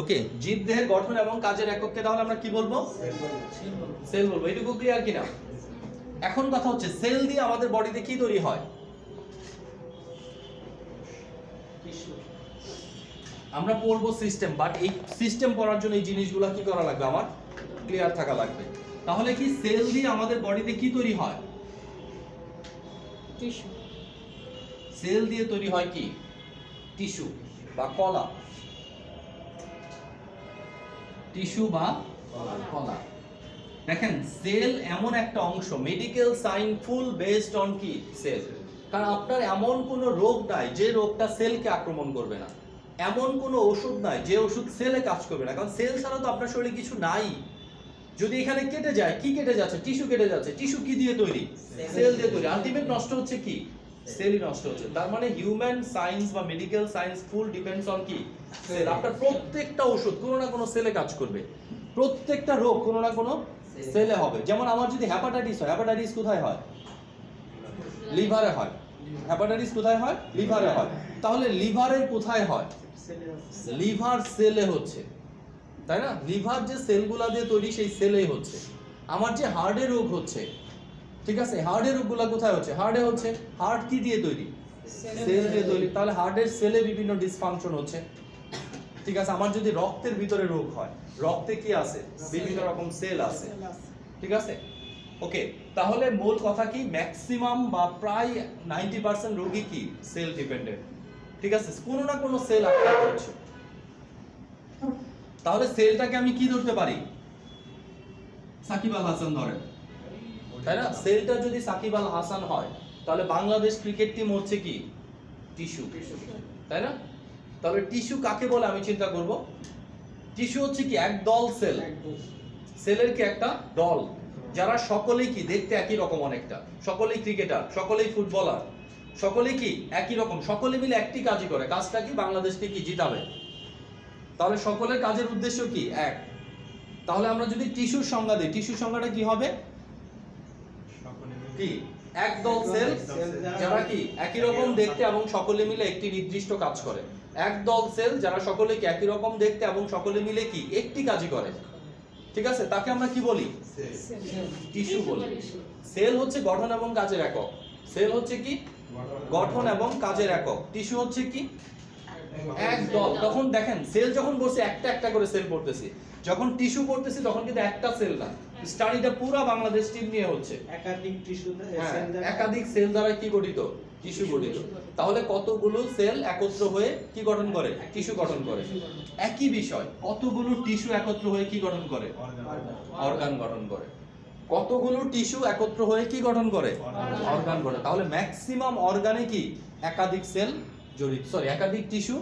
ওকে, জীবদেহের গঠন এবং কাজের একককে তাহলে আমরা কি বলবো? সেল বলবো। এটুকু ক্লিয়ার কিনা? এখন কথা হচ্ছে সেল দিয়ে আমাদের বডিতে কি তৈরি হয়? আমরা পড়বো সিস্টেম, বাট এই সিস্টেম পড়ার জন্য এই জিনিসগুলো কি করা লাগবে? আমার ক্লিয়ার থাকা লাগবে। তাহলে কি সেল দিয়ে আমাদের বডিতে কি তৈরি হয়? টিস্যু। সেল দিয়ে তৈরি হয় কি? টিস্যু বা কলা। টিস্যু বা কলা। দেখেন, সেল এমন একটা অংশ, medical science full based on কি? সেল। কারণ আপনার এমন কোনো রোগ নাই যে রোগটা সেলকে আক্রমণ করবে না, এমন কোনো ওষুধ নাই যে ওষুধ সেলে কাজ করবে না, কারণ সেল ছাড়া তো আপনার শরীরে কিছু নাই। যদি এখানে কেটে যায়, কি কেটে যাচ্ছে? টিস্যু কেটে যাচ্ছে। টিস্যু কি দিয়ে তৈরি? সেল দিয়ে তৈরি। আলটিমেট নষ্ট হচ্ছে কি? সেলই নষ্ট হচ্ছে। তার মানে হিউম্যান সায়েন্স বা medical science full depends on কি? সেল। আপনার প্রত্যেকটা ওষুধ কোনো না কোনো সেলে কাজ করবে, প্রত্যেকটা রোগ কোনো না কোনো সেলে হবে। যেমন আমার যদি হ্যাপাটাইটিস হয়, হ্যাপাটাইটিস কোথায় হয়? লিভারে হয়। হ্যাপাটাইটিস কোথায় হয়? লিভারে হয়। তাহলে লিভারের কোথায় হয়? লিভার সেলে হচ্ছে, তাই না? লিভার যে সেলগুলা দিয়ে তৈরি সেই সেলেই হচ্ছে। আমার যে হার্টের রোগ হচ্ছে, ঠিক আছে, হার্টের রোগগুলা কোথায় হচ্ছে? হার্টে হচ্ছে। হার্ট কি দিয়ে তৈরি? সেল দিয়ে তৈরি। তাহলে হার্টের সেলে বিভিন্ন ডিসফাংশন হচ্ছে, ঠিক আছে। আমার যদি রক্তের ভিতরে রোগ হয়, রক্তে কি আছে? বিভিন্ন রকম সেল আছে, ঠিক আছে। ওকে, তাহলে মূল কথা কি? ম্যাক্সিমাম বা প্রায় 90% রোগী কি? সেল ডিপেন্ডেন্ট, ঠিক আছে। কোনো না কোনো সেল আক্রান্ত হচ্ছে। তাহলে সেলটাকে আমি কি ধরতে পারি? সাকিব আল হাসান ধরেন, তাই না? সেলটা যদি সাকিব আল হাসান হয়, তাহলে বাংলাদেশ ক্রিকেট টিম হচ্ছে কি? টিস্যু, তাই না? তাহলে টিস্যু কাকে বলে আমি চিন্তা করব? টিস্যু হচ্ছে কি? এক দল সেল। সেলের কি একটা দল, যারা সকলেই কি? দেখতে একই রকম, অনেকটা সকলেই ক্রিকেটার, সকলেই ফুটবলার, সকলেই কি? একই রকম, সকলে মিলে একটি কাজই করে। কাজটা কি? বাংলাদেশকে কি? জিতাবে। তাহলে সকলের কাজের উদ্দেশ্য কি? এক। তাহলে আমরা যদি টিস্যুর সংজ্ঞা দিই, টিস্যুর সংজ্ঞাটা কি হবে? কি? একদল সেল যারা কি? একই রকম দেখতে এবং সকলে মিলে একটি নির্দিষ্ট কাজ করে। একদল সেল যারা সকলে কি? একই রকম দেখতে এবং সকলে মিলে কি? একটি কাজই করে, ঠিক আছে। তাকে আমরা কি বলি? টিস্যু বলি। সেল হচ্ছে গঠন এবং কাজের একক। সেল হচ্ছে কি? গঠন এবং কাজের একক। টিস্যু হচ্ছে কি? এক দল। তখন দেখেন, সেল যখন বলছে একটা একটা করে সেল পড়তেছি, যখন টিস্যু পড়তেছি তখন কিন্তু একটা সেল না, স্টাডিটা পুরো বাংলাদেশ টিম নিয়ে হচ্ছে। একাধিক টিস্যু, একাধিক সেল দ্বারা কি গঠিত? টিস্যু গঠিত। তাহলে কতগুলো সেল একত্র হয়ে কি গঠন করে? টিস্যু গঠন করে। একই বিষয়, কতগুলো টিস্যু একত্র হয়ে কি গঠন করে? অর্গান গঠন করে। কতগুলো টিস্যু একত্র হয়ে কি গঠন করে? অর্গান গঠন। তাহলে ম্যাক্সিমাম অর্গানে কি? একাধিক সেল জড়িত, সরি একাধিক টিস্যু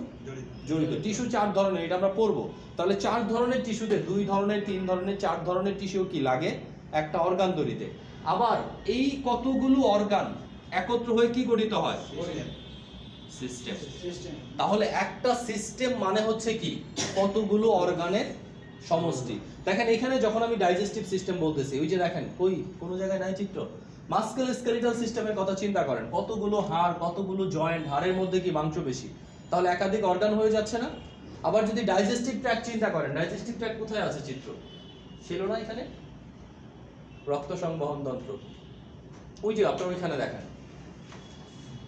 জড়িত। টিস্যু চার ধরনের, এটা আমরা পড়বো। তাহলে চার ধরনের টিস্যুতে 2 ধরনের, 3 ধরনের, 4 ধরনের টিস্যু কি লাগে একটা অর্গান তৈরিতে। আবার এই কতগুলো অর্গান একত্র হয়ে কি গঠিত হয়? সিস্টেম। তাহলে একটা সিস্টেম মানে হচ্ছে কি? কতগুলো অর্গানের সমষ্টি। দেখেন এখানে যখন আমি ডাইজেস্টিভ সিস্টেম বলতেছি, ওই যে দেখেন কই কোনো জায়গায় নাই চিত্র, মাসকুলোস্কেলিটাল সিস্টেমের কথা চিন্তা করেন, কতগুলো হাড়, কতগুলো জয়েন্ট, হাড়ের মধ্যে কি মাংস বেশি, তাহলে একাধিক অর্গান হয়ে যাচ্ছে না? আবার যদি ডাইজেস্টিভ ট্র্যাক্ট চিন্তা করেন, ডাইজেস্টিভ ট্র্যাক্ট কোথায় আছে? চিত্র ছিল না এখানে? রক্ত সংবহন তন্ত্র, ওই যে আপনারা ওইখানে দেখেন,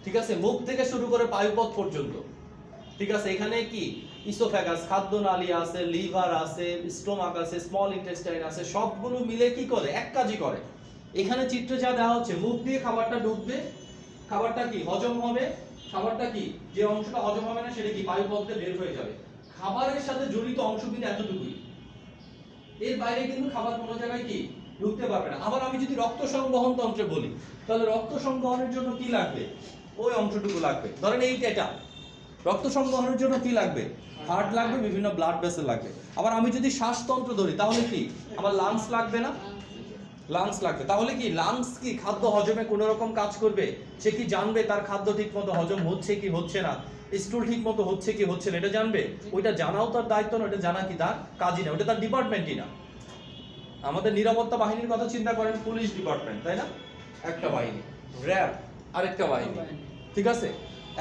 ঠিক আছে। মুখ থেকে শুরু করে পায়ুপথ পর্যন্ত, ঠিক আছে। এখানে কি? ইসোফ্যাগাস, খাদ্যনালী আছে, লিভার আছে, স্টোমাক আছে, স্মল ইন্টেস্টাইন আছে, সবগুলো মিলে কি করে? এক কাজই করে। এখানে চিত্র যা দেওয়া হচ্ছে, মুখ দিয়ে খাবারটা ঢুকবে, খাবারটা কি? হজম হবে, খাবারটা কি? যে অংশটা হজম হবে না সেটা কি? পায়ুপথ দিয়ে বের হয়ে যাবে। খাবারের সাথে জড়িত অংশ কিন্তু এতটুকুই, এর বাইরে কিন্তু খাবার কোনো জায়গায় কি? ঢুকতে পারবে না। আবার আমি যদি রক্ত সংবহন তন্ত্রে বলি, তাহলে রক্ত সংবহনের জন্য কি লাগবে? ওই অংশটুকু লাগবে। ধরেন এটা রক্ত সংবহনের জন্য কি লাগবে? হার্ট লাগবে, বিভিন্ন ব্লাড ভেসেল লাগবে। আবার আমি যদি শ্বাসতন্ত্র ধরি, তাহলে কি? আমার লাংস লাগবে না? লাংস লাগবে। তাহলে কি লাংস কি খাদ্য হজমে কোনো রকম কাজ করবে? সে কি জানবে তার খাদ্য ঠিকমতো হজম হচ্ছে কি হচ্ছে না, স্টুল ঠিকমতো হচ্ছে কি হচ্ছে না, এটা জানবে? ওইটা জানাও তার দায়িত্ব না, ওটা জানা কি তার কাজই না, ওটা তার ডিপার্টমেন্টই না। আমাদের নিরাপত্তা বাহিনীর কথা চিন্তা করেন, পুলিশ ডিপার্টমেন্ট, তাই না? একটা বাহিনী, র্যাব আরেকটা বাহিনী, ঠিক আছে।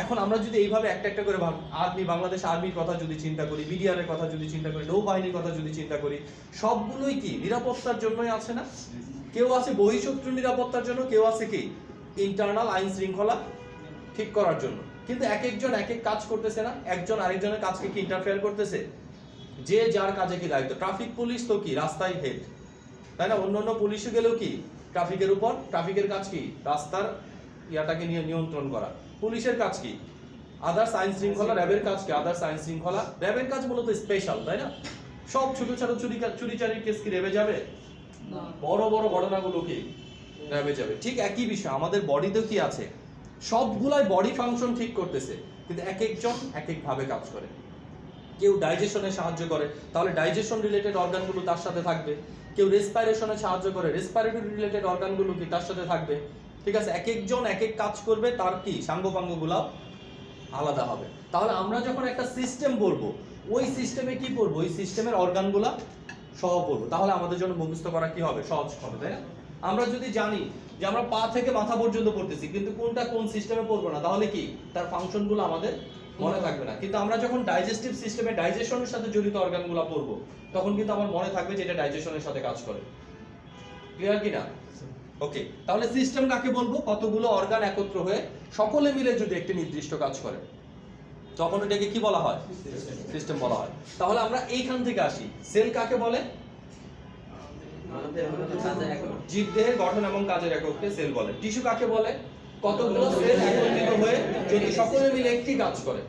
এখন আমরা যদি এইভাবে একটা একটা করে আর্মি, বাংলাদেশ আর্মির কথা যদি চিন্তা করি, বিডিআরের কথা যদি চিন্তা করি, নৌবাহিনীর কথা যদি চিন্তা করি, সবগুলোই কি নিরাপত্তার জন্যই আছে না? কেউ আছে বহিঃশত্রু নিরাপত্তার জন্য, কেউ আছে কি ইন্টারনাল আইন শৃঙ্খলা ঠিক করার জন্য। কিন্তু এক একজন এক এক কাজ করতেছে না, একজন আরেকজনের কাজকে কি ইন্টারফেয়ার করতেছে? যে যার কাজে কি দায়িত্ব। ট্রাফিক পুলিশ তো কি রাস্তায় হেড, তাই না? অন্য পুলিশে গেলেও কি ট্রাফিকের উপর, ট্রাফিকের কাজ কি রাস্তার ইয়াটাকে নিয়ে নিয়ন্ত্রণ করা। পুলিশের কাজ কি আদার্স আইন শৃঙ্খলা, র্যাবের কাজ কি আদার্স আইন শৃঙ্খলা। র্যাবের কাজ মূলত স্পেশাল, তাই না? সব ছোট ছোট চুরিচারির কেস কি র্যাবে যাবে? বড় বড় ঘটনাগুলো কি র্যাবে যাবে। ঠিক একই বিষয় আমাদের বডিতেও কি আছে, সবগুলাই বডি ফাংশন ঠিক করতেছে, কিন্তু এক একজন এক এক ভাবে কাজ করে। কেউ ডাইজেশনে সাহায্য করে, তাহলে ডাইজেশন রিলেটেড অর্গানগুলো তার সাথে থাকবে। কেউ রেসপাইরেশনে সাহায্য করে, রেসপাইরেটরি রিলেটেড অর্গানগুলো কি তার সাথে থাকবে। ঠিক আছে, এক একজন এক এক কাজ করবে, তার কি সাঙ্গপাঙ্গগুলো আলাদা হবে। তাহলে আমরা যখন একটা সিস্টেম বলবো, ওই সিস্টেমে কি পড়বো, ওই সিস্টেমের অর্গানগুলা সহ পড়বো, তাহলে আমাদের জন্য মুখস্থ করা কি হবে, সহজ হবে, তাই না? আমরা যদি জানি যে আমরা পা থেকে মাথা পর্যন্ত পড়তেছি, কিন্তু কোনটা কোন সিস্টেমে পড়বো না, তাহলে কি তার ফাংশনগুলো আমাদের মনে থাকবে না। কিন্তু আমরা যখন ডাইজেস্টিভ সিস্টেমে ডাইজেশনের সাথে জড়িত অর্গানগুলো পড়বো, তখন কিন্তু আমার মনে থাকবে যে এটা ডাইজেশনের সাথে কাজ করে। ক্লিয়ার কি না? ওকে, তাহলে সিস্টেম কাকে বলবো? কতগুলো অর্গান একত্র হয়ে সকলে মিলে যদি একটি নির্দিষ্ট কাজ করে, তখন এটাকে কি বলা হয়? সিস্টেম বলা হয়। তাহলে আমরা এইখান থেকে আসি, সেল কাকে বলে? জীবদেহের গঠন এবং কাজের একককে সেল বলে। টিস্যু কাকে বলে? কতগুলো সেল একত্রিত হয়ে যদি সকলে মিলে একটি কাজ করে,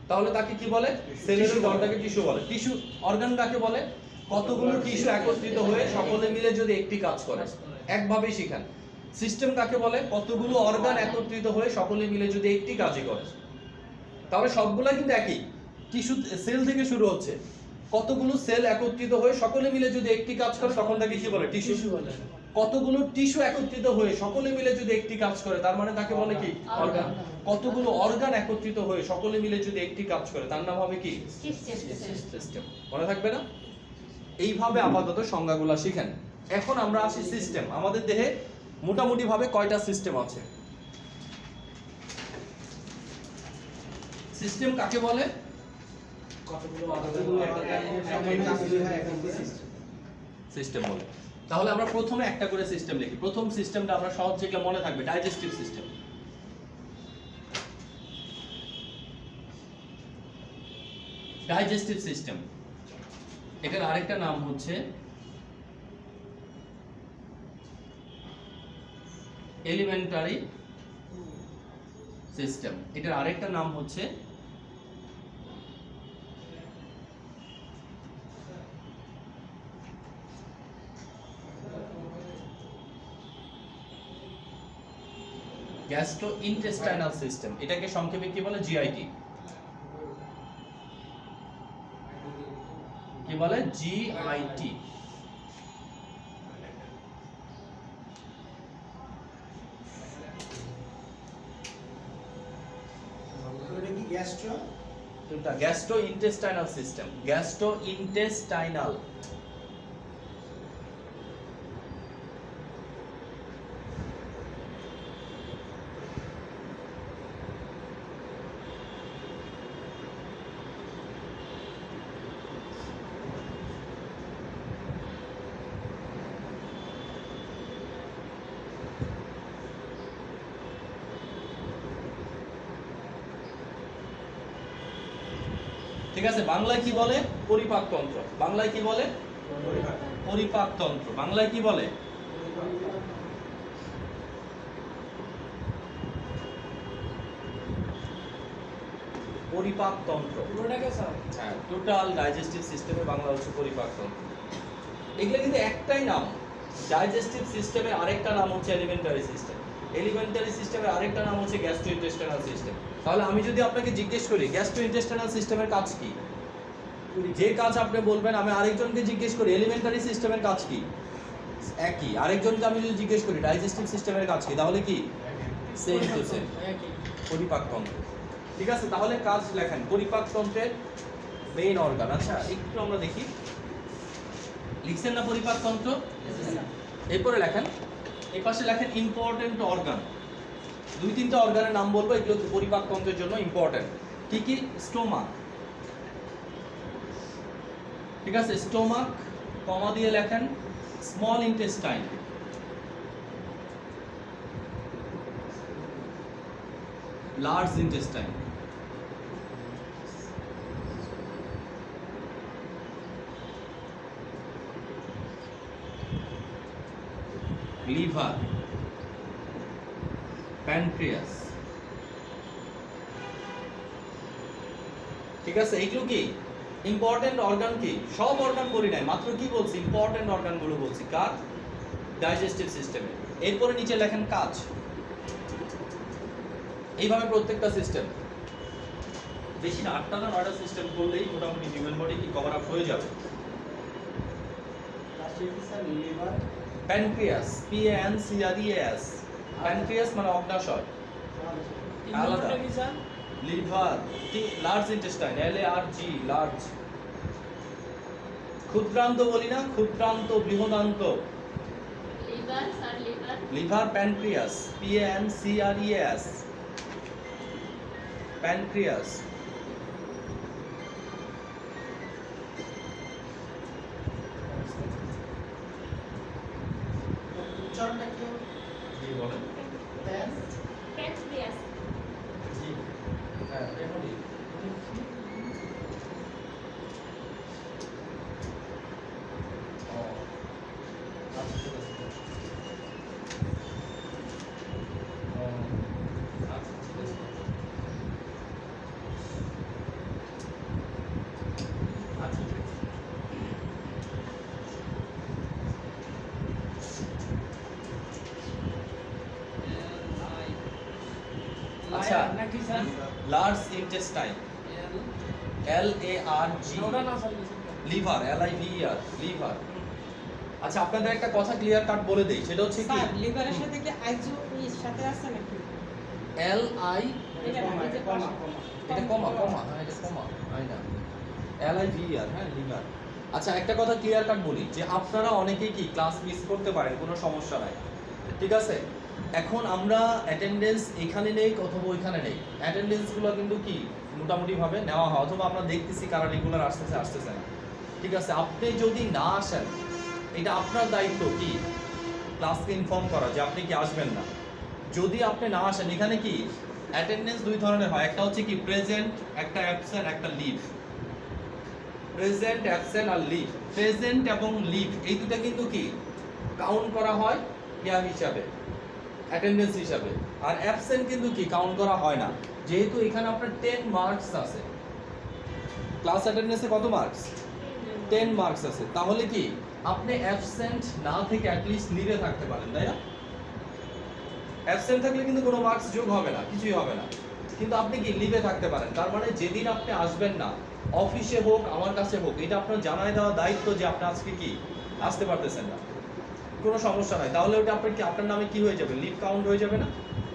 তাহলে তাকে কি বলে? সেলের গঠনটাকে টিস্যু বলে। টিস্যু অর্গান কাকে বলে? কতগুলো টিস্যু একত্রিত হয়ে সকলে মিলে যদি একটি কাজ করে। একভাবেই শিখান। সিস্টেম কাকে বলে? কতগুলো অর্গান একত্রিত হয়ে সকলে মিলে যদি একটি কাজই করে। তাহলে সবগুলা কিন্তু একই, টিস্যু সেল থেকে শুরু হচ্ছে। কতগুলো সেল একত্রিত হয়ে সকলে মিলে যদি একটি কাজ করে, তখন তাকে কি বলে? টিস্যু বলে। কতগুলো টিস্যু একত্রিত হয়ে সকলে মিলে যদি একটি কাজ করে, তার মানে তাকে বলে কি? অর্গান। কতগুলো অর্গান একত্রিত হয়ে সকলে মিলে যদি একটি কাজ করে, তার নাম হবে কি? সিস্টেম। মনে থাকবে না? এইভাবে আপাতত সংজ্ঞাগুলো শিখেন। এখন আমরা আসি সিস্টেম। আমাদের দেহে মোটামুটি ভাবে কয়টা সিস্টেম আছে? সিস্টেম কাকে বলে? সিস্টেম বলে। তাহলে আমরা প্রথমে একটা করে সিস্টেম লিখি। প্রথম সিস্টেমটা আমরা সহজ যেগুলো মনে থাকবে, ডাইজেস্টিভ সিস্টেম। ডাইজেস্টিভ সিস্টেম, এটার আরেকটা নাম হচ্ছে এলিমেন্টারি সিস্টেম। এটার আরেকটা নাম হচ্ছে গ্যাস্ট্রোইন্টেস্টাইনাল সিস্টেম। এটাকে সংক্ষেপে কি বলে? জিআইটি। কি বলে? জিআইটি। Gastrointestinal system. গ্যাস্ট্রোইন্টেস্টাইনাল। ঠিক আছে, বাংলায় কি বলে? পরিপাকতন্ত্র। বাংলায় কি বলে? পরিপাকতন্ত্র। বাংলায় কি বলে? পরিপাকতন্ত্র। হ্যাঁ, টোটাল ডাইজেস্টিভ সিস্টেমের বাংলা হচ্ছে পরিপাকতন্ত্র। এগুলো কিন্তু একটাই নাম। ডাইজেস্টিভ সিস্টেমের আরেকটা নাম হচ্ছে এলিমেন্টারি সিস্টেম। এলিমেন্টারি সিস্টেমের আরেকটা নাম হচ্ছে গ্যাস্ট্রোইন্টেস্টাইনাল সিস্টেম। তাহলে আমি যদি আপনাকে জিজ্ঞেস করি গ্যাস্ট্রোইন্টেস্টাইনাল সিস্টেমের কাজ কি, যে কাজ আপনি বলবেন, আমি আরেকজনকে জিজ্ঞেস করি এলিমেন্টারি সিস্টেমের কাজ কি, একই। আরেকজনকে আমি যদি জিজ্ঞেস করি ডাইজেস্টিভ সিস্টেমের কাজ কি, তাহলে কি? সেম টু সেম, পরিপাকতন্ত্র। ঠিক আছে, তাহলে কাজ লেখেন পরিপাকতন্ত্রের মেইন অর্গান। আচ্ছা, একটু আমরা দেখি, লিখছেন না পরিপাকতন্ত্র? এরপরে লেখেন, এই পাশে লেখেন ইম্পর্টেন্ট অর্গান। দুই তিনটা অর্গানের নাম বলবো, এগুলো পরিপাকতন্ত্রের জন্য ইম্পর্টেন্ট। কি কি? স্টোমাক, ঠিক আছে, স্টোমাক কমা দিয়ে লেখেন, small intestine, large intestine, liver, pancreas, ঠিক আছে। এইগুলো কি ইম্পর্টেন্ট অর্গান? কি সব অর্গান বলি নাই, মাত্র কি বলছি ইম্পর্টেন্ট অর্গানগুলো বলছি। কার? ডাইজেস্টিভ সিস্টেমে। এরপরে নিচে লেখেন কাজ। এইভাবে প্রত্যেকটা সিস্টেম, বেশি না 8টা না 9টা সিস্টেম করলেই মোটামুটি হিউম্যান বডি কি কভার আপ হয়ে যাবে। প্যানক্রিয়াস, PANCREAS, প্যানক্রিয়াস মানে অগ্ন্যাশয়, আলাদা। Liver, large intestine, LARG, large. ক্ষুদ্রান্ত বলি না, ক্ষুদ্রান্ত, বৃহদান্ত। Liver sir, liver. Liver, pancreas, PANCREAS, pancreas. উচ্চারণটা কি? জি বলেন। প্যানক্রিয়াস। জি হ্যাঁ, এমনই। ও আচ্ছা, ঠিক আছে। ও আচ্ছা, ঠিক আছে। আচ্ছা, ঠিক আছে। আচ্ছা, নাকি sir? Large intestine, LARG, liver, LIVER, liver. আচ্ছা, আপনাদের একটা কথা ক্লিয়ার কাট বলে দেই, সেটা হচ্ছে কি স্যার লিভারের সাথে কি আইজো এর সাথে আছে নাকি? LI, এটা না, এই যে কমা, এটা কমা, কমা, হ্যাঁ এটা কমা, হয় না, LIVER, হ্যাঁ লিভার। আচ্ছা, একটা কথা ক্লিয়ার কাট বলি যে আপনারা অনেকেই কি ক্লাস মিস করতে পারেন, কোনো সমস্যা নাই, ঠিক আছে। এখন আমরা অ্যাটেন্ডেন্স এখানে নেই অথবা ওইখানে নেই, অ্যাটেন্ডেন্সগুলো কিন্তু কি মোটামুটি ভাবে নেওয়া হয়, অথবা আমরা দেখতেছি কারা রেগুলার আসতেছে না, ঠিক আছে। আপনি যদি না আসেন, এটা আপনার দায়িত্ব কি ক্লাসকে ইনফর্ম করা যে আপনি কি আসবেন না। যদি আপনি না আসেন, এখানে কি অ্যাটেন্ডেন্স দুই ধরনের হয়, একটা হচ্ছে কি প্রেজেন্ট, একটা অ্যাবসেন্ট, একটা লিভ। প্রেজেন্ট, অ্যাবসেন্ট আর লিভ। প্রেজেন্ট এবং লিভ এই দুটো কিন্তু কি কাউন্ট করা হয় ইয়া হিসাবে, অ্যাটেন্ডেন্স হিসাবে। আর অ্যাবসেন্ট কিন্তু কি কাউন্ট করা হয় না, যেহেতু এখানে আপনার 10 মার্কস আছে। ক্লাস অ্যাটেন্ডেন্সে কত মার্কস? 10 মার্কস আছে। তাহলে কি আপনি অ্যাবসেন্ট না থেকে অ্যাটলিস্ট লিভে থাকতে পারেন, তাই না? অ্যাবসেন্ট থাকলে কিন্তু কোনো মার্কস যোগ হবে না, কিছুই হবে না, কিন্তু আপনি কি লিভে থাকতে পারেন। তার মানে যেদিন আপনি আসবেন না, অফিসে হোক আমার কাছে হোক, এটা আপনার জানাই দেওয়া দায়িত্ব যে আপনি আজকে কি আসতে পারতেছেন না, কোনো সমস্যা নাই। তাহলে ওটা আপনার কি আপনার নামে কি হয়ে যাবে? লিভ কাউন্ট হয়ে যাবে না?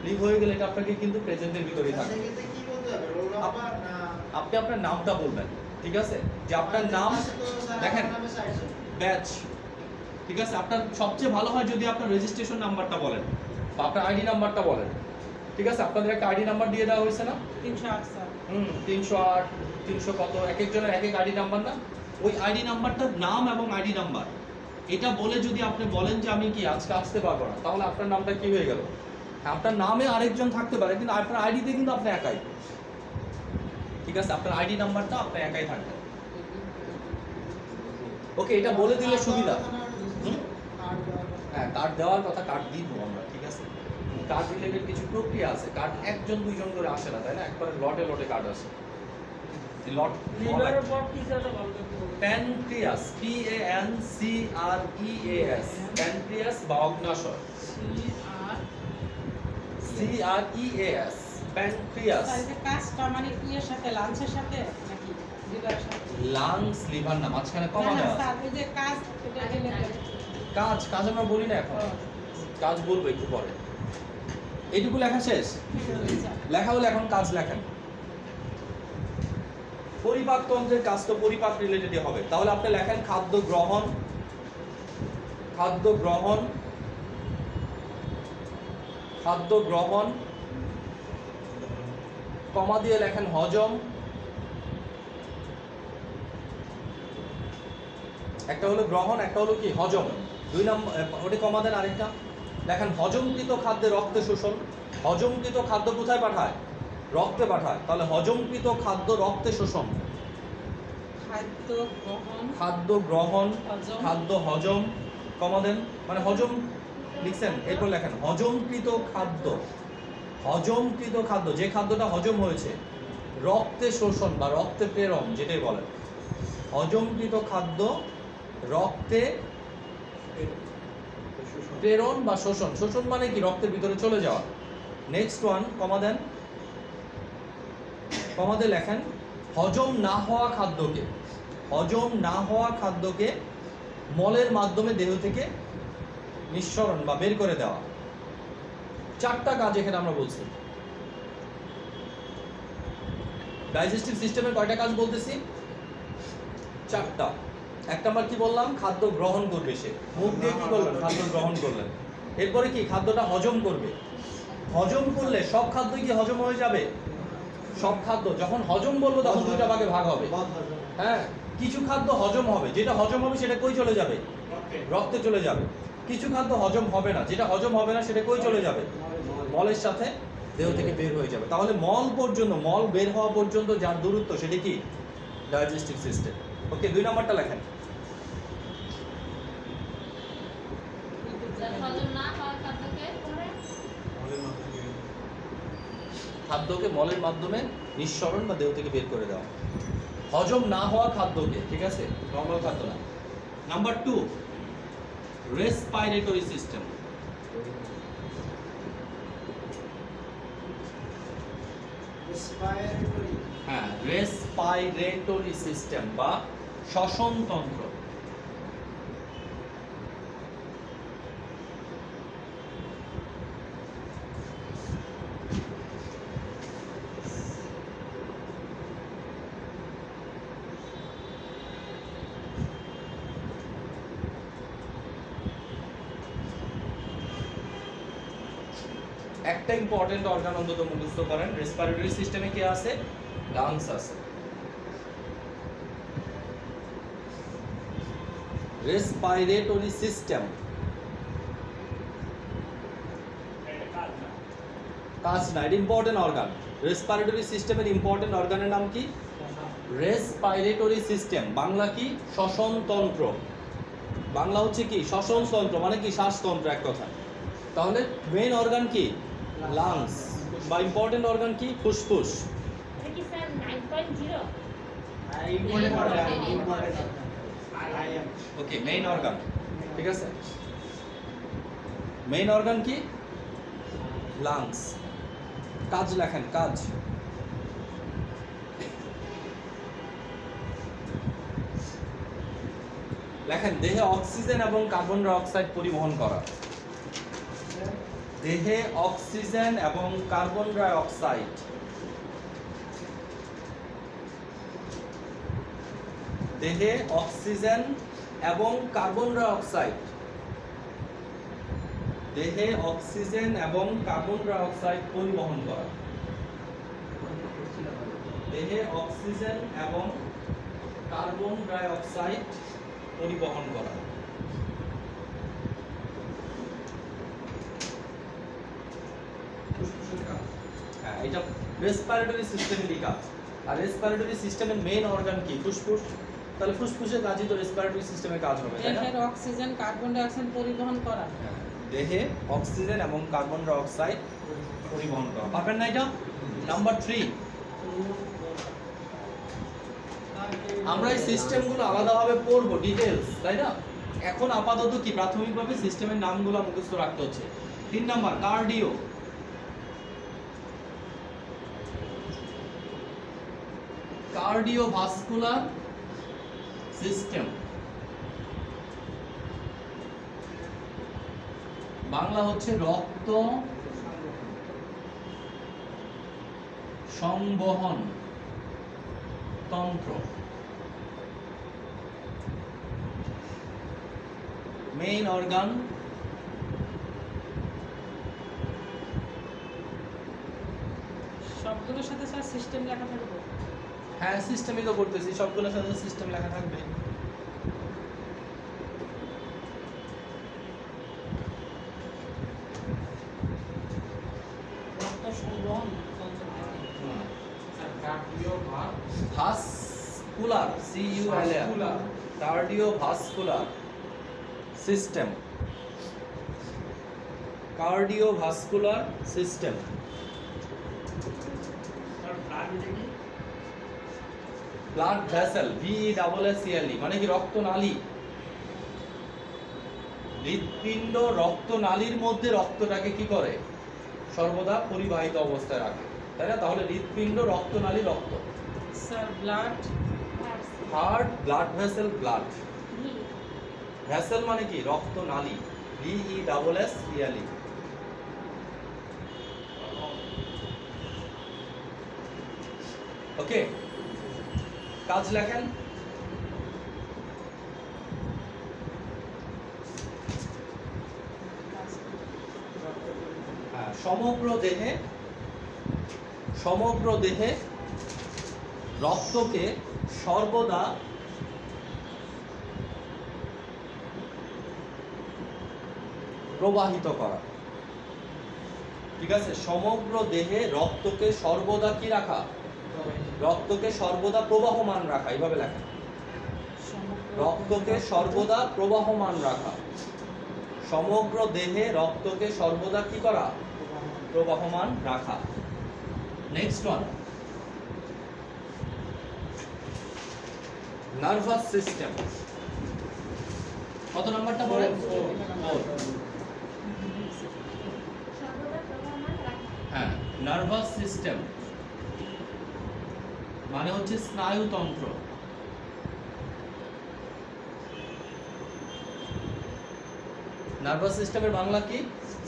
লিভ হয়ে গেলে এটা আপনাকে কিন্তু প্রেজেন্টের ভিতরেই থাকবে। সেক্ষেত্রে কি বলতে হবে? রোল নাম্বার না? আপনি আপনার নামটা বলবেন, ঠিক আছে, যে আপনার নাম, দেখেন ব্যাচ, ঠিক আছে। আপনার সবচেয়ে ভালো হয় যদি আপনার রেজিস্ট্রেশন নাম্বারটা বলেন বা আপনার আইডি নাম্বারটা বলেন, ঠিক আছে। আপনাদের একটা আইডি নাম্বার দিয়ে দেওয়া হয়েছে না? 308 স্যার। 308, 300 কত, এক একজনের এক এক আইডি নাম্বার না? ওই আইডি নাম্বারটার নাম এবং আইডি নাম্বার এটা বলে যদি আপনি বলেন যে আমি কি আজকে আসতে পারবো না, তাহলে আপনার নামটা কি হয়ে গেল? আপনার নামে আরেকজন থাকতে পারে, কিন্তু আপনার আইডিতে কিন্তু আপনি একাই, ঠিক আছে। আপনার আইডি নাম্বারটা আপনি একাই থাকবেন। ওকে, এটা বলে দিলে সুবিধা। হ্যাঁ, কার্ড দেওয়ার কথা, কার্ড দিব আমরা, ঠিক আছে। কার্ড রিলেটেড কিছু প্রক্রিয়া আছে, কার্ড একজন দুইজন করে আসে না, তাই না? একবারে লটে লটে কার্ড আসে। লট লিভারের পর কি সেটা বলতে হবে? প্যানক্রিয়াস, PANCREAS, প্যানক্রিয়াস বা অগ্ন্যাশয়, CREAS, প্যানক্রিয়াস। স্যার এই যে কাজটা মানে ইয়ের সাথে লাঞ্চের সাথে নাকি লিভারের সাথে? লাংস, লিভার না, মাঝখানে না, কমা না, দেওয়া আছে। স্যার এই যে কাজ এটা রিলেটেড। কাজ, কাজ আমরা বলি না এখন, কাজ বলবো একটু পরে। এইটুকু লেখা শেষ? লেখা হলে এখন কাজ লেখেন। পরিপাকতন্ত্রের কাজ তো পরিপাক রিলেটেডই হবে। তাহলে আপনি লেখেন খাদ্য গ্রহণ, খাদ্য গ্রহণ, খাদ্য গ্রহণ, কমা দিয়ে লেখেন হজম, একটা হলো গ্রহণ, একটা হলো কি হজম। 2 নম্বর ওটা কমা দেন, আরেকটা লেখেন হজমকৃত খাদ্যে রক্তে শোষণ। হজমকৃত খাদ্য কোথায় পাঠায়? রক্তে পাঠায়। তাহলে হজমকৃত খাদ্য রক্তে শোষণ, খাদ্য গ্রহণ, খাদ্য গ্রহণ, হজম। খাদ্য হজম, কমা দেন, মানে হজম লিখছেন, এরপর লেখেন হজমকৃত খাদ্য, হজমকৃত খাদ্য যে খাদ্যটা হজম হয়েছে রক্তে শোষণ বা রক্তে প্রেরণ যেটাই বলেন, হজমকৃত খাদ্য রক্তে প্রেরণ বা শোষণ। শোষণ মানে কি? রক্তের ভিতরে চলে যাওয়া। নেক্সট ওয়ান কমা দেন, কমা দিয়ে লেখেন হজম না হওয়া খাদ্যকে, হজম না হওয়া খাদ্যকে মলের মাধ্যমে দেহ থেকে নিঃসরণ বা বের করে দেওয়া। 4টা কাজ এখানে আমরা বলছি। ডাইজেস্টিভ সিস্টেমের কয়টা কাজ বলতেছি? 4টা। 1 নাম্বার কি বললাম? খাদ্য গ্রহণ করবে, সে মুখ দিয়ে কি করলেন? খাদ্য গ্রহণ করলেন। এরপরে কি? খাদ্যটা হজম করবে। হজম করলে সব খাদ্য কি হজম হয়ে যাবে? সব খাদ্য যখন হজম বলবো তখন 2টা ভাগে ভাগ হবে। হ্যাঁ, কিছু খাদ্য হজম হবে, যেটা হজম হবে সেটা কই চলে যাবে? রক্তে চলে যাবে। কিছু খাদ্য হজম হবে না, যেটা হজম হবে না সেটা কই চলে যাবে? মলের সাথে দেহ থেকে বের হয়ে যাবে। তাহলে মল পর্যন্ত, মল বের হওয়া পর্যন্ত যার দূরত্ব সেটা কি? Digestive system. ওকে, 2 নাম্বারটা লেখেন। হজম না হওয়া খাদ্যকে খাদ্যকে মলের মাধ্যমে নিঃসরণ বা দেহ থেকে বের করে দেওয়া। হজম না হওয়া খাদ্যকে, ঠিক আছে, নরমাল খাদ্য না। Number 2, respiratory system. রেসপাইরেটরি হ্যাঁ, রেসপাইরেটরি সিস্টেম বা শ্বসন তন্ত্র। একটা ইম্পর্টেন্ট অর্গান অন্তত মুখস্থ করেন। রেসপিরেটরি সিস্টেমে কি আছে? লাংস আছে। রেসপিরেটরি সিস্টেম কাজ না, এটা ইম্পর্টেন্ট অর্গান। রেসপিরেটরি সিস্টেমের ইম্পর্টেন্ট অর্গানের নাম কি? Respiratory system. বাংলা কি? শ্বসন তন্ত্র। বাংলা হচ্ছে কি? শ্বসন তন্ত্র, মানে কি? শ্বাসতন্ত্র এক কথা। তাহলে মেইন অর্গান কি? লাংস। বা ইম্পর্টেন্ট অর্গান কি? ফুসফুস। এটা কি স্যার 9.0? ওকে, মেইন অর্গান, ঠিক আছে। মেইন অর্গান কি? লাংস। কাজ লেখেন, কাজ। লেখেন দেহে অক্সিজেন এবং কার্বন ডাই অক্সাইড পরিবহন করা। দেহে অক্সিজেন এবং কার্বন ডাই অক্সাইড দেহে অক্সিজেন এবং কার্বন ডাই অক্সাইড দেহে অক্সিজেন এবং কার্বন ডাই অক্সাইড পরিবহন করা। দেহে অক্সিজেন এবং কার্বন ডাই অক্সাইড পরিবহন করা। হ্যাঁ, এটা রেসপিরেটরি সিস্টেমেরই কাজ। আর রেসপিরেটরি সিস্টেমের মেইন অর্গান কি? ফুসফুস। তাহলে ফুসফুসের কাজই তো রেসপিরেটরি সিস্টেমের কাজ হবে, তাই না? দেহের অক্সিজেন কার্বন ডাই অক্সাইড পরিবহন করা। হ্যাঁ, দেহে অক্সিজেন এবং কার্বন ডাই অক্সাইড পরিবহন করা। পারবেন না এটা? নাম্বার 3, আমরা এই সিস্টেমগুলো আলাদাভাবে পড়বো, ডিটেইলস, তাই না? এখন আপাতত কি প্রাথমিকভাবে সিস্টেমের নামগুলো মুখস্থ রাখতে হচ্ছে। 3 number, cardio. Cardiovascular system. Bangla হচ্ছে রক্ত সংবহন তন্ত্র। মেইন অর্গান সবগুলোর সাথে স্যার সিস্টেম লেখা থাকবে। হ্যাঁ সিস্টেমই তো করতেছি, সবগুলোর সাথে সিস্টেম লেখা থাকবে। রক্ত সংবহন তন্ত্র থেকে। স্যার কার্ডিও ভার vascular CULR cardiovascular system, cardiovascular system. আর ব্লাড দেখি ব্লাড ভেসেল VESSELE মানে কি রক্তনালী। হৃৎপিণ্ড রক্তনালীর মধ্যে রক্তটাকে কি করে, সর্বদা পরিবাহিত অবস্থায় রাখে, তাই না? তাহলে হৃৎপিণ্ড রক্তনালী রক্ত। Sir blood heart blood vessel blood. V vessel মানে কি রক্তনালী, VESSELE। ওকে, কাজ লেখেন। সমগ্র দেহে রক্তকে সর্বদা প্রবাহিত করা। ঠিক আছে, সমগ্র দেহে রক্তকে সর্বদা কি রাখা, রক্তকে সর্বদা প্রবাহমান রাখা, এইভাবে লেখা। রক্তকে সর্বদা প্রবাহমান রাখা, সমগ্র দেহে রক্তকে সর্বদা কি করা, প্রবাহমান রাখা। Next one, nervous system. কত নাম্বারটা বলেন? সর্বদা প্রবাহমান রাখা। হ্যাঁ, নার্ভাস সিস্টেম মানে হচ্ছে স্নায়ুতন্ত্র। নার্ভাস সিস্টেমের বাংলা কি?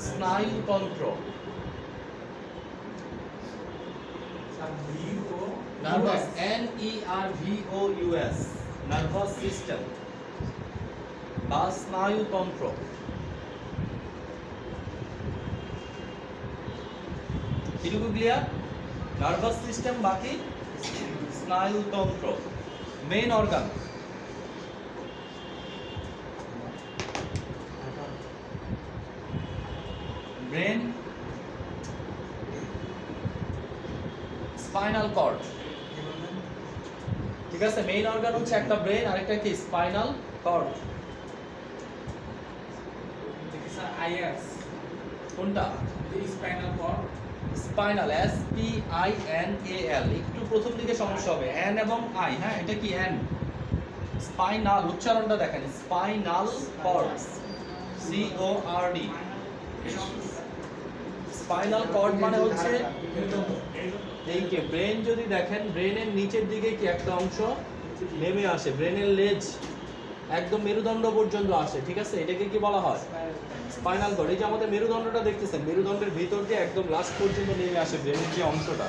স্নায়ুতন্ত্র। স্যার ভিও নার্ভাস NERVOUS নার্ভাস সিস্টেম বা স্নায়ুতন্ত্র। এটুকু ক্লিয়ার? নার্ভাস সিস্টেম বাকি স্নায়ুতন্ত্র। Main organ brain, spinal cord. ঠিক আছে, মেইন অর্গান হচ্ছে একটা ব্রেন, আরেকটা কি স্পাইনাল কর্ড। দেখি স্যার আইএস কোনটা? Spinal cord spinal SPINAL। একটু প্রথম দিকে সমস্যা হবে, এন এবং আই। হ্যাঁ, এটা কি এন? স্পাইনাল, উচ্চারণটা দেখেন, spinal cord CORD। Spinal cord মানে হচ্ছে এই যে ব্রেন, যদি দেখেন ব্রেনের নিচের দিকে কি একটা অংশ নেমে আসে, ব্রেনের লেজ একদম মেরুদণ্ড পর্যন্ত আসে। ঠিক আছে, এটাকে কি বলা হয়? Spinal cord. এই যে আমাদের মেরুদণ্ডটা দেখতেছেন, মেরুদণ্ডের ভিতর দিয়ে একদম লাস্ট পর্যন্ত নেমে আসে ব্রেনের যে অংশটা,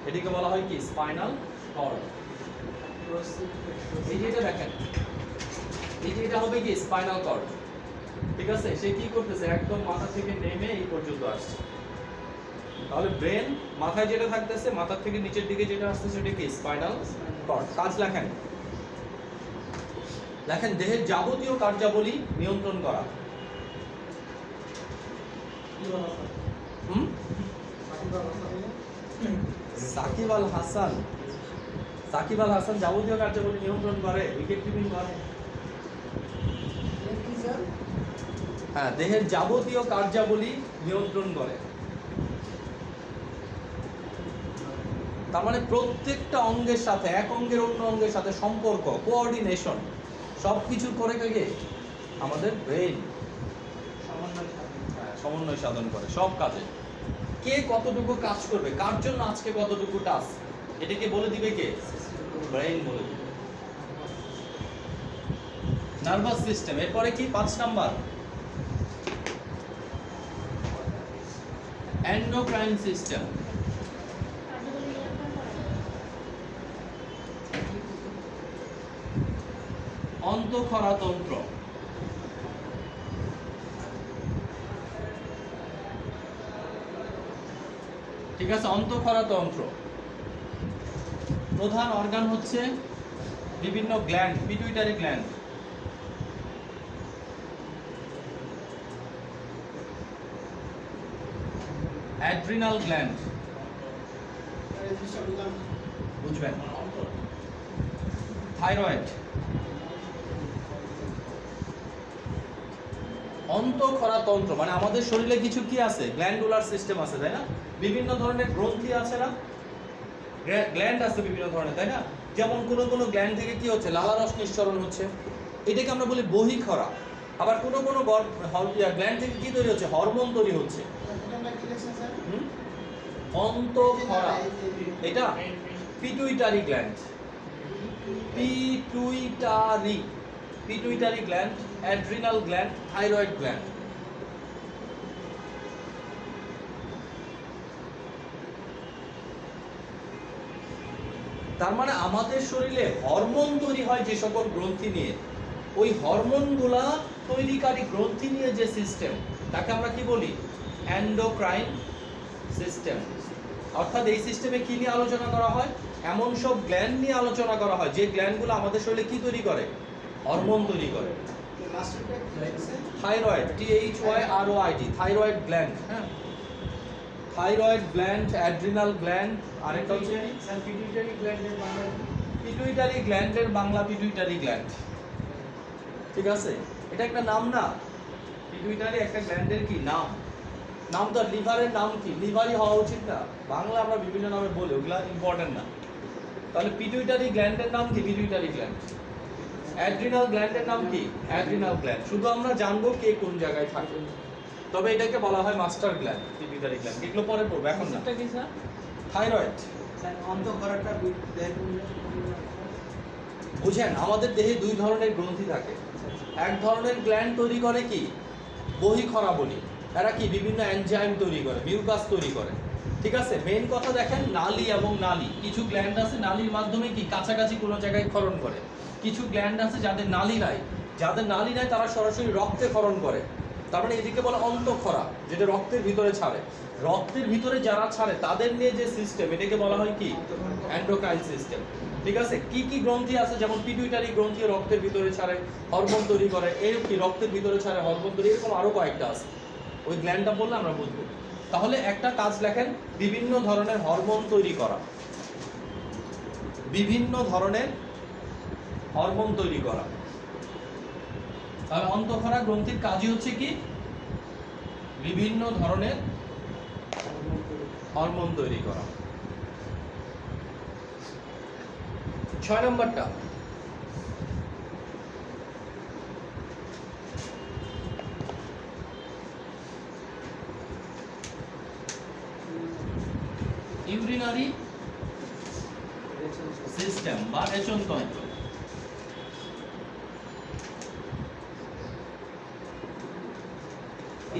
এটাকে বলা হয় কি স্পাইনাল কর্ড। এই যে এটা দেখেন, এই যে এটা হবে কি স্পাইনাল কর্ড। ঠিক আছে, সে কি করতেছে, একদম মাথা থেকে নেমে এই পর্যন্ত আসছে। তাহলে ব্রেন মাথায় যেটা থাকতেছে, মাথার থেকে নিচের দিকে যেটা আসছে সেটা কি স্পাইনাল কর্ড। কাজ লেখেন, লেখেন দেহের যাবতীয় কার্যাবলী নিয়ন্ত্রণ করা। সাকিব আল হাসান, সাকিব আল হাসান যাবতীয় কার্যাবলী নিয়ন্ত্রণ করে, উইকেট কিপিং করে। হ্যাঁ, দেহের যাবতীয় কার্যাবলী নিয়ন্ত্রণ করে। তার মানে প্রত্যেকটা অঙ্গের সাথে, এক অঙ্গের অন্য অঙ্গের সাথে সম্পর্ক, কোঅর্ডিনেশন সবকিছু করে কে? আমাদের ব্রেন। সমন্বয় সাধন করে সব কাজে। কে কতটুকু কাজ করবে, কার জন্য আজকে কতটুকু টাস্ক, এটাকে বলে দিবে কে? ব্রেন বলে দিবে। Nervous system. এরপরে কি 5 নাম্বার, এন্ডোক্রাইন সিস্টেম। কার্যকরী নিয়ন্ত্রণ করা। অন্তঃক্ষরাতন্ত্র। ঠিক ঠিক আছে, অন্তঃক্ষরা তন্ত্র প্রধান অর্গান হচ্ছে বিভিন্ন gland, pituitary gland. Adrenal gland, বুঝবেন, থাইরয়েড। অন্তঃক্ষরা তন্ত্র মানে আমাদের শরীরে কিছু কি আছে, গ্ল্যান্ডুলার সিস্টেম আছে, তাই না? বিভিন্ন ধরনের গ্রন্থি আছে না, গ্ল্যান্ড আছে বিভিন্ন ধরনের, তাই না? যেমন কোনো কোনো গ্ল্যান্ড থেকে কি হচ্ছে, লালারস নিঃসরণ হচ্ছে, এটাকে আমরা বলি বহিঃক্ষরা। আবার কোনো কোনো গ্ল্যান্ড থেকে কি তৈরি হচ্ছে, হরমোন তৈরি হচ্ছে। অন্তঃক্ষরা এটা pituitary gland, pituitary gland, adrenal gland, thyroid gland. তার মানে আমাদের শরীরে হরমোন তৈরি হয় যে সকল গ্রন্থি নিয়ে, ওই হরমোনগুলা তৈরিকারী গ্রন্থি নিয়ে যে সিস্টেম, তাকে আমরা কি বলি, এন্ডোক্রাইন সিস্টেম। অর্থাৎ এই সিস্টেমে কি নিয়ে আলোচনা করা হয়, এমন সব গ্ল্যান্ড নিয়ে আলোচনা করা হয় যে গ্ল্যান্ডগুলো আমাদের শরীরে কি তৈরি করে, হরমোন তৈরি করে। থাইরয়েড, THYROID, থাইরয়েড গ্ল্যান্ড, হ্যাঁ, থাইরয়েড গ্ল্যান্ড, অ্যাড্রিনাল গ্ল্যান্ড, আরেকটা হচ্ছে স্যার পিটুইটারি গ্ল্যান্ডের বাংলা পিটুইটারি গ্ল্যান্ডের বাংলা পিটুইটারি গ্ল্যান্ড। ঠিক আছে, এটা একটা নাম না, পিটুইটারি একটা গ্ল্যান্ডের কি নাম, নাম তো লিভারের নাম কি, লিভারই হওয়া উচিত না, বাংলা আমরা বিভিন্ন নামে বলি, ওগুলা ইম্পর্টেন্ট না। তাহলে পিটুইটারি গ্ল্যান্ডের নাম কি, পিটুইটারি গ্ল্যান্ড। অ্যাড্রিনাল গ্ল্যান্ডের নাম কি, অ্যাড্রিনাল গ্ল্যান্ড। শুধু আমরা জানবো কে কোন জায়গায় থাকে, তবে এটাকে বলা হয় মাস্টার গ্ল্যান্ড, পিটুইটারি গ্ল্যান্ড। এগুলো পরে পড়বো, এখন না। এটা কি স্যার? থাইরয়েড, স্যার অন্তঃক্ষরাটা বুঝেন, আমাদের দেহে দুই ধরনের গ্রন্থি থাকে। এক ধরনের গ্ল্যান্ড তৈরি করে কি, বহিঃক্ষরা বলি, এরা কি বিভিন্ন এনজাইম তৈরি করে, মিউকাস তৈরি করে। ঠিক আছে, মেইন কথা দেখেন, নালী এবং নালী, কিছু গ্ল্যান্ড আছে নালীর মাধ্যমে কি কাছাকাছি কোনো জায়গায় ক্ষরণ করে, কিছু গ্ল্যান্ড আছে যাদের নালী নাই, তারা সরাসরি রক্তে ক্ষরণ করে। তার মানে এদিকে বলে অন্তঃক্ষরা, যেটা রক্তের ভিতরে ছাড়ে। রক্তের ভিতরে যারা ছাড়ে তাদের নিয়ে যে সিস্টেম, এটাকে বলা হয় কি, এন্ডোক্রাইন সিস্টেম। ঠিক আছে, কি কি গ্রন্থি আছে, যেমন পিটুইটারি গ্রন্থি রক্তের ভিতরে ছাড়ে, হরমোন তৈরি করে, এই কি রক্তের ভিতরে ছাড়ে, হরমোন তৈরি, এরকম আরো কয়েকটা আছে, ওই গ্ল্যান্ডটা বললে আমরা বুঝবো। তাহলে একটা কাজ লেখেন, বিভিন্ন ধরনের হরমোন তৈরি করা, বিভিন্ন ধরনের হরমোন তৈরি করা। তাহলে অন্তঃক্ষরা গ্রন্থির কাজই হচ্ছে কি, বিভিন্ন ধরনের হরমোন তৈরি করা। 6 নম্বরটা, ইউরিনারি সিস্টেম বা রেচনতন্ত্র।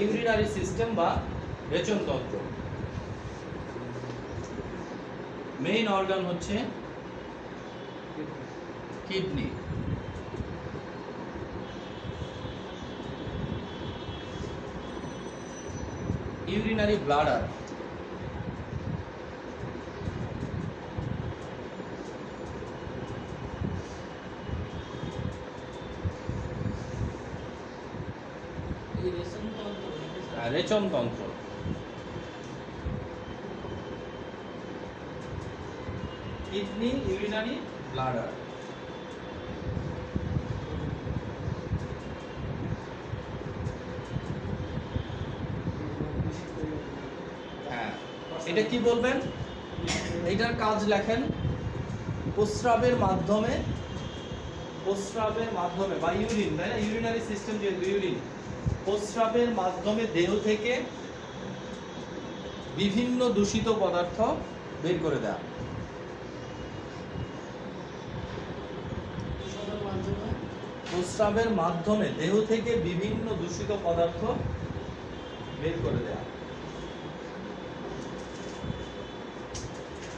ইউরিনারি সিস্টেম বা রেচনতন্ত্র, মেইন অর্গান হচ্ছে কিডনি। ইউরিনারি ব্লাডার, রেচনতন্ত্র। Kidney, urinary bladder. হ্যাঁ, এটা কি বলবেন, এটার কাজ লেখেন, প্রস্রাবের মাধ্যমে বা ইউরিন, তাই না, ইউরিনারি সিস্টেম যেহেতু ইউরিন, প্রস্রাবের মাধ্যমে দেহ থেকে বিভিন্ন দূষিত পদার্থ বের করে দেয়া। প্রস্রাবের মাধ্যমে দেহ থেকে বিভিন্ন দূষিত পদার্থ বের করে দেয়া।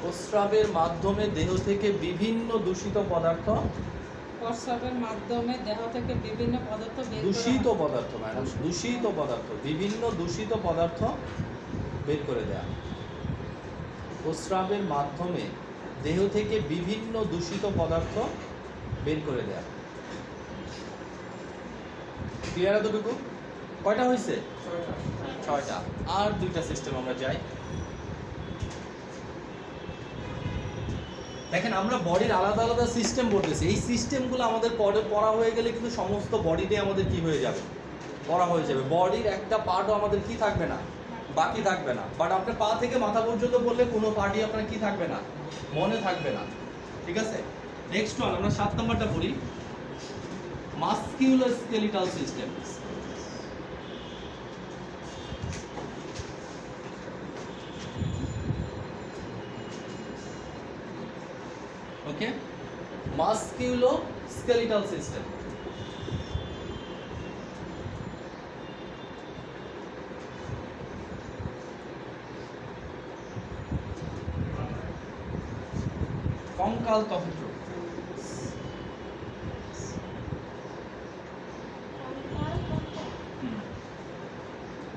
প্রস্রাবের মাধ্যমে দেহ থেকে বিভিন্ন দূষিত পদার্থ, প্রস্রাবের মাধ্যমে দেহ থেকে বিভিন্ন পদার্থ বের করা দূষিত হয়। পদার্থ, ম্যাডাম, দূষিত পদার্থ, বিভিন্ন দূষিত পদার্থ বের করে দেয়া। প্রস্রাবের মাধ্যমে দেহ থেকে বিভিন্ন দূষিত পদার্থ বের করে দেয়া। ক্লিয়ার এতটুকু? কয়টা হয়েছে? 6টা। আর 2টা সিস্টেম আমরা যাই। দেখেন আমরা বডির আলাদা আলাদা সিস্টেম বলতেছি, এই সিস্টেমগুলো আমাদের পড়া হয়ে গেলে কিন্তু সমস্ত বডিতে আমাদের কি হয়ে যাবে, পড়া হয়ে যাবে। বডির একটা পার্টও আমাদের কি থাকবে না, বাকি থাকবে না। বাট আপনার পা থেকে মাথা পর্যন্ত বললে কোনো পার্টই আপনার কি থাকবে না, মনে থাকবে না। ঠিক আছে, নেক্সট ওয়ান আমরা 7 নম্বরটা পড়ি, মাসকিউলোস্কেলিটাল সিস্টেম। ওকে, মাসকিউলোস্কেলিটাল সিস্টেম। কঙ্কাল তন্ত্র।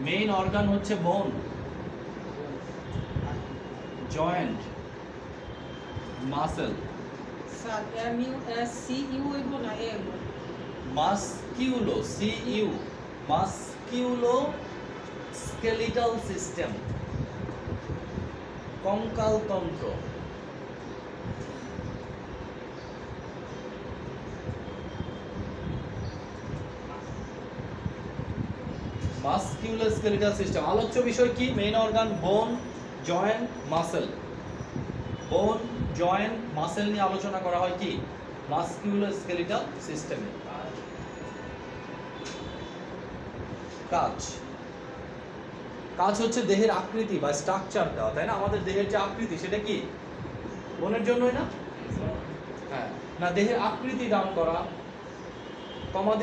মেইন অর্গান হচ্ছে বোন, জয়েন্ট, মাসেল। স্যার MUSCU হইব না এম? মাসকিউলো, CU, মাসকিউলো স্কেলিটাল সিস্টেম, কঙ্কাল তন্ত্র। মাসকিউলোস্কেলিটাল সিস্টেম আলোচ্য বিষয় কি? মেইন অর্গান বোন, জয়েন্ট, মাসেল। বোন, জয়েন্ট, মাসেল নিয়ে আলোচনা করা হয় কি মাসকিউলোস্কেলিটাল সিস্টেমে। কাজ, কাজ হচ্ছে দেহের আকৃতি বা স্ট্রাকচার দেওয়া, তাই না? আমাদের দেহের যে আকৃতি সেটা কি বোনের জন্যই না? হ্যাঁ, না দেহের আকৃতি দান করা, কমা দিয়ে